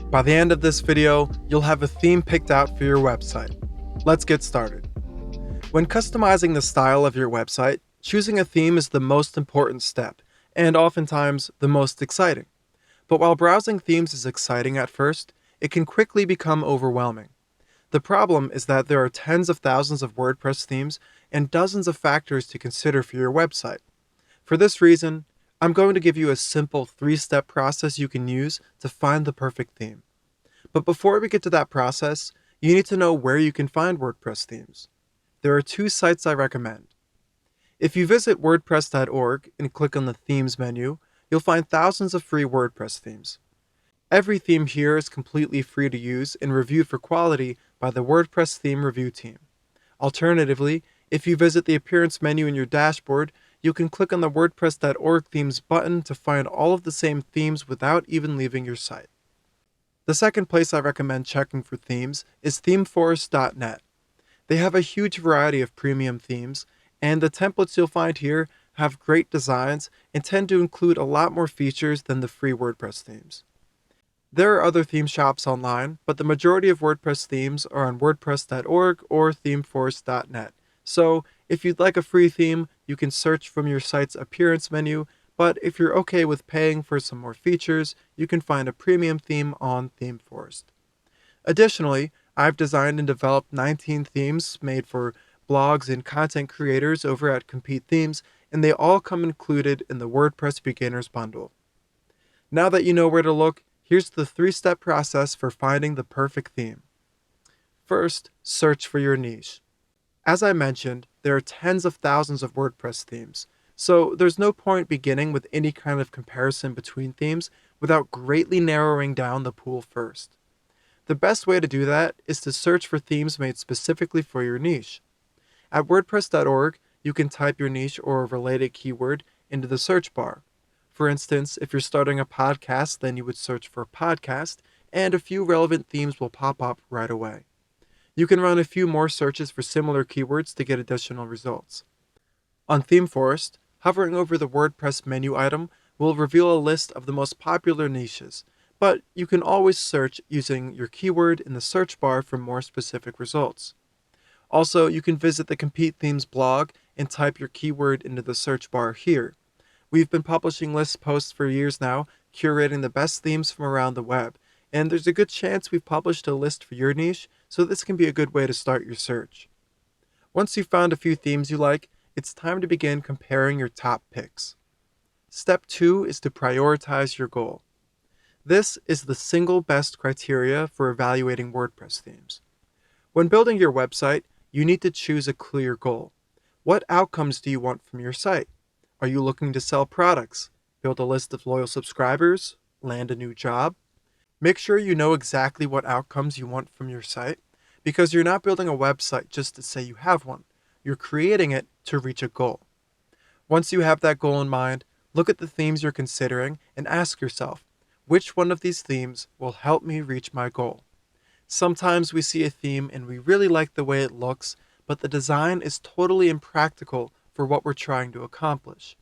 By the end of this video, you'll have a theme picked out for your website. Let's get started. When customizing the style of your website, choosing a theme is the most important step, and oftentimes the most exciting. But while browsing themes is exciting at first, it can quickly become overwhelming. The problem is that there are tens of thousands of WordPress themes and dozens of factors to consider for your website. For this reason, I'm going to give you a simple 3-step process you can use to find the perfect theme. But before we get to that process, you need to know where you can find WordPress themes. There are 2 sites I recommend. If you visit WordPress.org and click on the Themes menu, you'll find thousands of free WordPress themes. Every theme here is completely free to use and reviewed for quality by the WordPress theme review team. Alternatively, if you visit the Appearance menu in your dashboard, you can click on the WordPress.org themes button to find all of the same themes without even leaving your site. The second place I recommend checking for themes is themeforest.net. They have a huge variety of premium themes, and the templates you'll find here have great designs and tend to include a lot more features than the free WordPress themes. There are other theme shops online, but the majority of WordPress themes are on WordPress.org or themeforest.net. So, if you'd like a free theme, you can search from your site's Appearance menu, but if you're okay with paying for some more features, you can find a premium theme on ThemeForest. Additionally, I've designed and developed 19 themes made for blogs and content creators over at Compete Themes, and they all come included in the WordPress Beginners Bundle. Now that you know where to look, here's the 3-step process for finding the perfect theme. First, search for your niche. As I mentioned, there are tens of thousands of WordPress themes, so there's no point beginning with any kind of comparison between themes without greatly narrowing down the pool first. The best way to do that is to search for themes made specifically for your niche. At WordPress.org, you can type your niche or a related keyword into the search bar. For instance, if you're starting a podcast, then you would search for podcast, and a few relevant themes will pop up right away. You can run a few more searches for similar keywords to get additional results. On ThemeForest, hovering over the WordPress menu item will reveal a list of the most popular niches, but you can always search using your keyword in the search bar for more specific results. Also, you can visit the Compete Themes blog and type your keyword into the search bar here. We've been publishing list posts for years now, curating the best themes from around the web, and there's a good chance we've published a list for your niche, so this can be a good way to start your search. Once you've found a few themes you like, it's time to begin comparing your top picks. Step 2 is to prioritize your goal. This is the single best criteria for evaluating WordPress themes. When building your website, you need to choose a clear goal. What outcomes do you want from your site? Are you looking to sell products, build a list of loyal subscribers, land a new job? Make sure you know exactly what outcomes you want from your site, because you're not building a website just to say you have one. You're creating it to reach a goal. Once you have that goal in mind, look at the themes you're considering and ask yourself, which one of these themes will help me reach my goal? Sometimes we see a theme and we really like the way it looks, but the design is totally impractical for what we're trying to accomplish.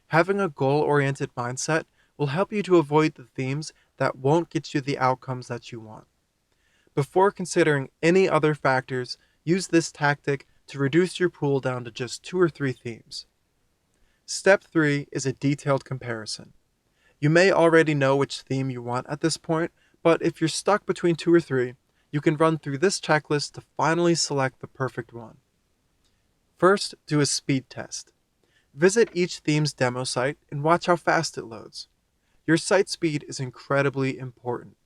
Having a goal-oriented mindset will help you to avoid the themes that won't get you the outcomes that you want. Before considering any other factors, use this tactic to reduce your pool down to just 2 or 3 themes. Step 3 is a detailed comparison. You may already know which theme you want at this point, but if you're stuck between 2 or 3, you can run through this checklist to finally select the perfect one. First, do a speed test. Visit each theme's demo site and watch how fast it loads. Your site speed is incredibly important.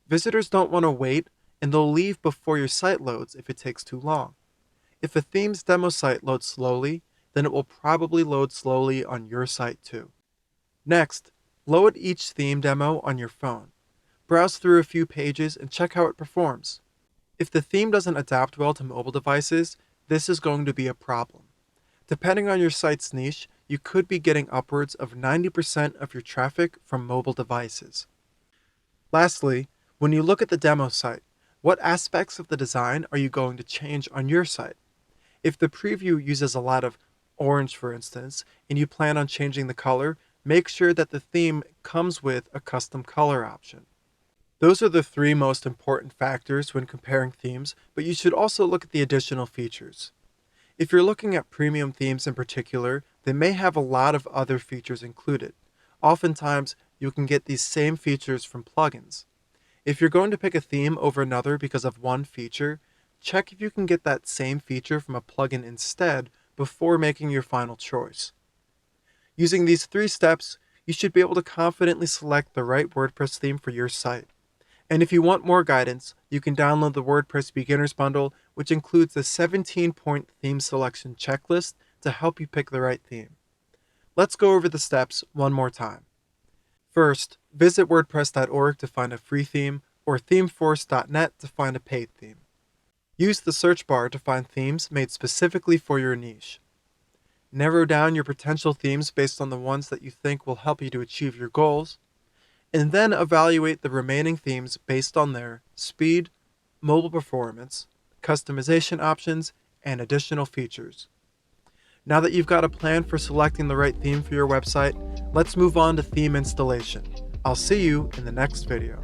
Visitors don't want to wait, and they'll leave before your site loads if it takes too long. If a theme's demo site loads slowly, then it will probably load slowly on your site too. Next, load each theme demo on your phone. Browse through a few pages and check how it performs. If the theme doesn't adapt well to mobile devices, this is going to be a problem. Depending on your site's niche, you could be getting upwards of 90% of your traffic from mobile devices. Lastly, when you look at the demo site, what aspects of the design are you going to change on your site? If the preview uses a lot of orange, for instance, and you plan on changing the color, make sure that the theme comes with a custom color option. Those are the three most important factors when comparing themes, but you should also look at the additional features. If you're looking at premium themes in particular, they may have a lot of other features included. Oftentimes, you can get these same features from plugins. If you're going to pick a theme over another because of one feature, check if you can get that same feature from a plugin instead before making your final choice. Using these three steps, you should be able to confidently select the right WordPress theme for your site. And if you want more guidance, you can download the WordPress Beginners Bundle, which includes a 17-point theme selection checklist to help you pick the right theme. Let's go over the steps one more time. First, visit WordPress.org to find a free theme, or themeforce.net to find a paid theme. Use the search bar to find themes made specifically for your niche. Narrow down your potential themes based on the ones that you think will help you to achieve your goals, and then evaluate the remaining themes based on their speed, mobile performance, customization options, and additional features. Now that you've got a plan for selecting the right theme for your website, let's move on to theme installation. I'll see you in the next video.